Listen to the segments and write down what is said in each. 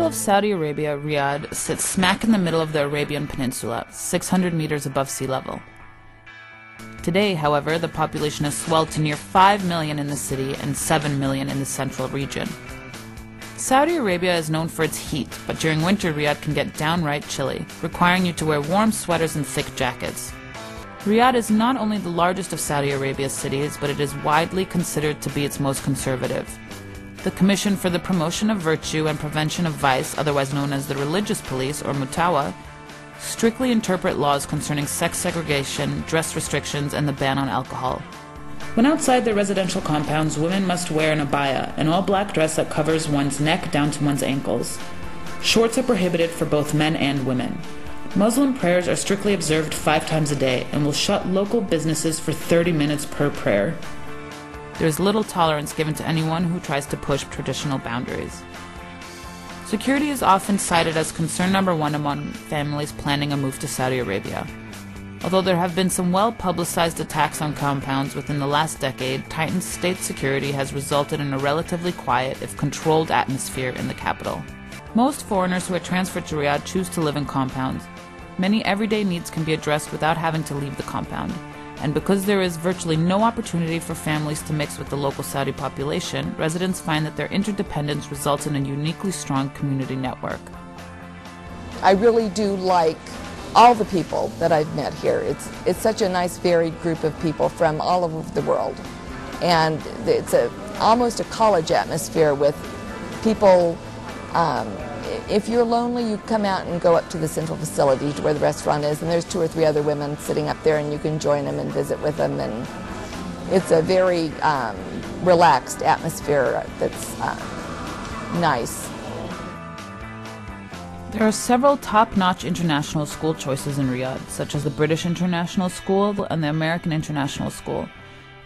of Saudi Arabia, Riyadh sits smack in the middle of the Arabian Peninsula, 600 meters above sea level. Today, however, the population has swelled to near 5 million in the city and 7 million in the central region. Saudi Arabia is known for its heat, but during winter Riyadh can get downright chilly, requiring you to wear warm sweaters and thick jackets. Riyadh is not only the largest of Saudi Arabia's cities, but it is widely considered to be its most conservative. The Commission for the Promotion of Virtue and Prevention of Vice, otherwise known as the Religious Police, or Mutawa, strictly interpret laws concerning sex segregation, dress restrictions, and the ban on alcohol. When outside their residential compounds, women must wear an abaya, an all-black dress that covers one's neck down to one's ankles. Shorts are prohibited for both men and women. Muslim prayers are strictly observed 5 times a day and will shut local businesses for 30 minutes per prayer. There is little tolerance given to anyone who tries to push traditional boundaries. Security is often cited as concern number 1 among families planning a move to Saudi Arabia. Although there have been some well-publicized attacks on compounds within the last decade, tightened state security has resulted in a relatively quiet, if controlled, atmosphere in the capital. Most foreigners who are transferred to Riyadh choose to live in compounds. Many everyday needs can be addressed without having to leave the compound. And because there is virtually no opportunity for families to mix with the local Saudi population, residents find that their interdependence results in a uniquely strong community network. I really do like all the people that I've met here. It's such a nice varied group of people from all over the world. And it's almost a college atmosphere with people. If you're lonely, you come out and go up to the central facility to where the restaurant is, and there's 2 or 3 other women sitting up there, and you can join them and visit with them. And it's a very relaxed atmosphere that's nice. There are several top-notch international school choices in Riyadh, such as the British International School and the American International School.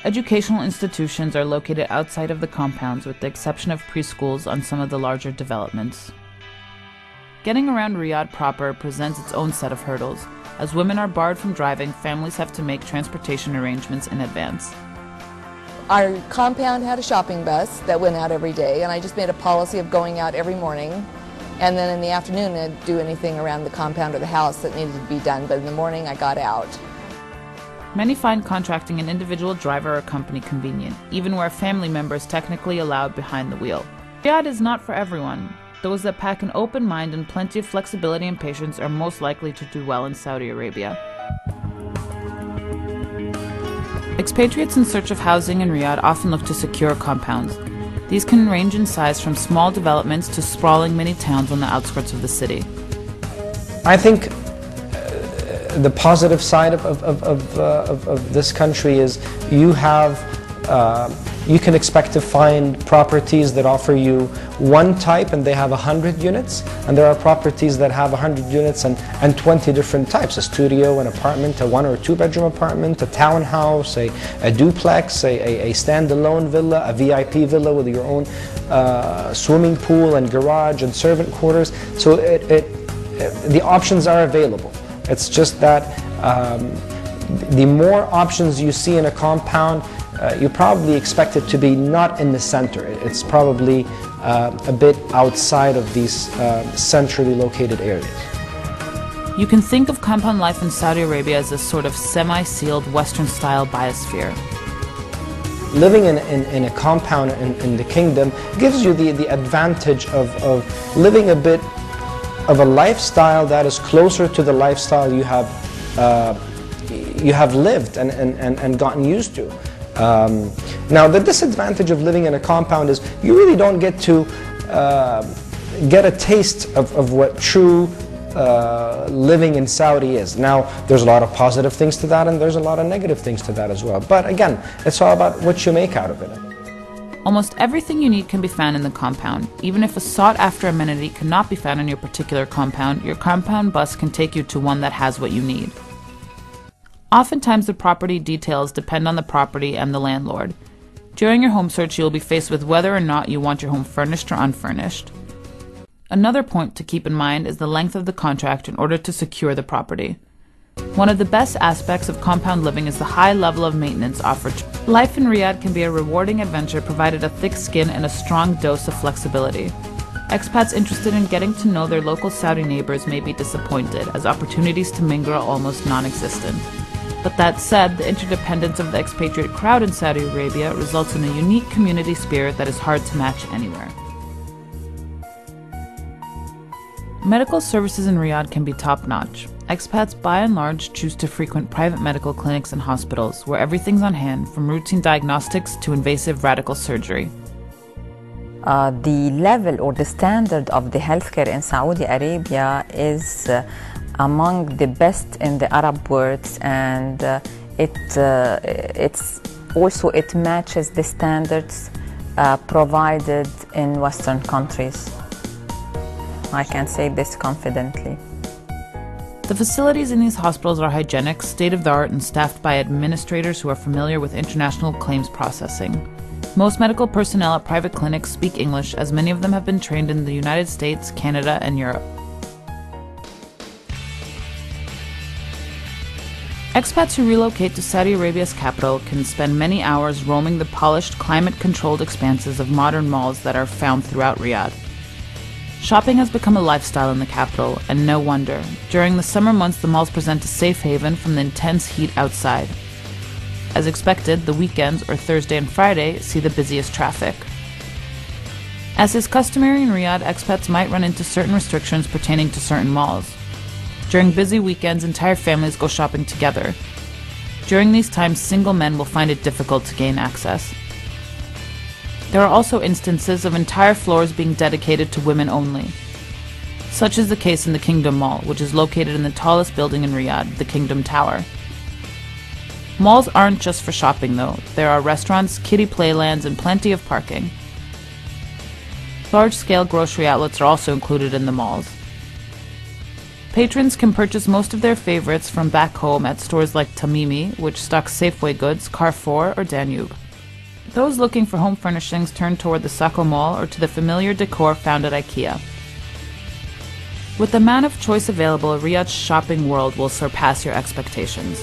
Educational institutions are located outside of the compounds, with the exception of preschools on some of the larger developments. Getting around Riyadh proper presents its own set of hurdles. As women are barred from driving, families have to make transportation arrangements in advance. Our compound had a shopping bus that went out every day, and I just made a policy of going out every morning. And then in the afternoon, I'd do anything around the compound or the house that needed to be done, but in the morning I got out. Many find contracting an individual driver or company convenient, even where a family member is technically allowed behind the wheel. Riyadh is not for everyone. Those that pack an open mind and plenty of flexibility and patience are most likely to do well in Saudi Arabia. Expatriates in search of housing in Riyadh often look to secure compounds. These can range in size from small developments to sprawling mini towns on the outskirts of the city. I think the positive side of this country is you can expect to find properties that offer you one type and they have 100 units, and there are properties that have 100 units and 20 different types: a studio, an apartment, a 1 or 2 bedroom apartment, a townhouse, a duplex, a standalone villa, a VIP villa with your own swimming pool and garage and servant quarters. So the options are available. It's just that the more options you see in a compound, you probably expect it to be not in the center. It's probably a bit outside of these centrally located areas. You can think of compound life in Saudi Arabia as a sort of semi-sealed Western-style biosphere. Living in a compound in the kingdom gives you the advantage of living a bit of a lifestyle that is closer to the lifestyle you have lived and gotten used to. Now, the disadvantage of living in a compound is you really don't get to get a taste of what true living in Saudi is. Now, there's a lot of positive things to that, and there's a lot of negative things to that as well. But again, it's all about what you make out of it. Almost everything you need can be found in the compound. Even if a sought-after amenity cannot be found in your particular compound, your compound bus can take you to one that has what you need. Oftentimes the property details depend on the property and the landlord. During your home search, you will be faced with whether or not you want your home furnished or unfurnished. Another point to keep in mind is the length of the contract in order to secure the property. One of the best aspects of compound living is the high level of maintenance offered. Life in Riyadh can be a rewarding adventure provided a thick skin and a strong dose of flexibility. expats interested in getting to know their local Saudi neighbors may be disappointed, as opportunities to mingle are almost non-existent. But that said, the interdependence of the expatriate crowd in Saudi Arabia results in a unique community spirit that is hard to match anywhere. Medical services in Riyadh can be top-notch. Expats by and large choose to frequent private medical clinics and hospitals where everything's on hand, from routine diagnostics to invasive radical surgery. The level or the standard of the healthcare in Saudi Arabia is among the best in the Arab world, and it matches the standards provided in Western countries. I can say this confidently. The facilities in these hospitals are hygienic, state-of-the-art, and staffed by administrators who are familiar with international claims processing. Most medical personnel at private clinics speak English, as many of them have been trained in the United States, Canada, and Europe. Expats who relocate to Saudi Arabia's capital can spend many hours roaming the polished, climate-controlled expanses of modern malls that are found throughout Riyadh. Shopping has become a lifestyle in the capital, and no wonder. During the summer months, the malls present a safe haven from the intense heat outside. As expected, the weekends, or Thursday and Friday, see the busiest traffic. As is customary in Riyadh, expats might run into certain restrictions pertaining to certain malls. During busy weekends, entire families go shopping together. During these times, single men will find it difficult to gain access. There are also instances of entire floors being dedicated to women only. Such is the case in the Kingdom Mall, which is located in the tallest building in Riyadh, the Kingdom Tower. Malls aren't just for shopping though. There are restaurants, kiddie playlands, and plenty of parking. Large-scale grocery outlets are also included in the malls. Patrons can purchase most of their favorites from back home at stores like Tamimi, which stocks Safeway goods, Carrefour, or Danube. Those looking for home furnishings turn toward the Sacco Mall or to the familiar decor found at IKEA. With the amount of choice available, Riyadh's shopping world will surpass your expectations.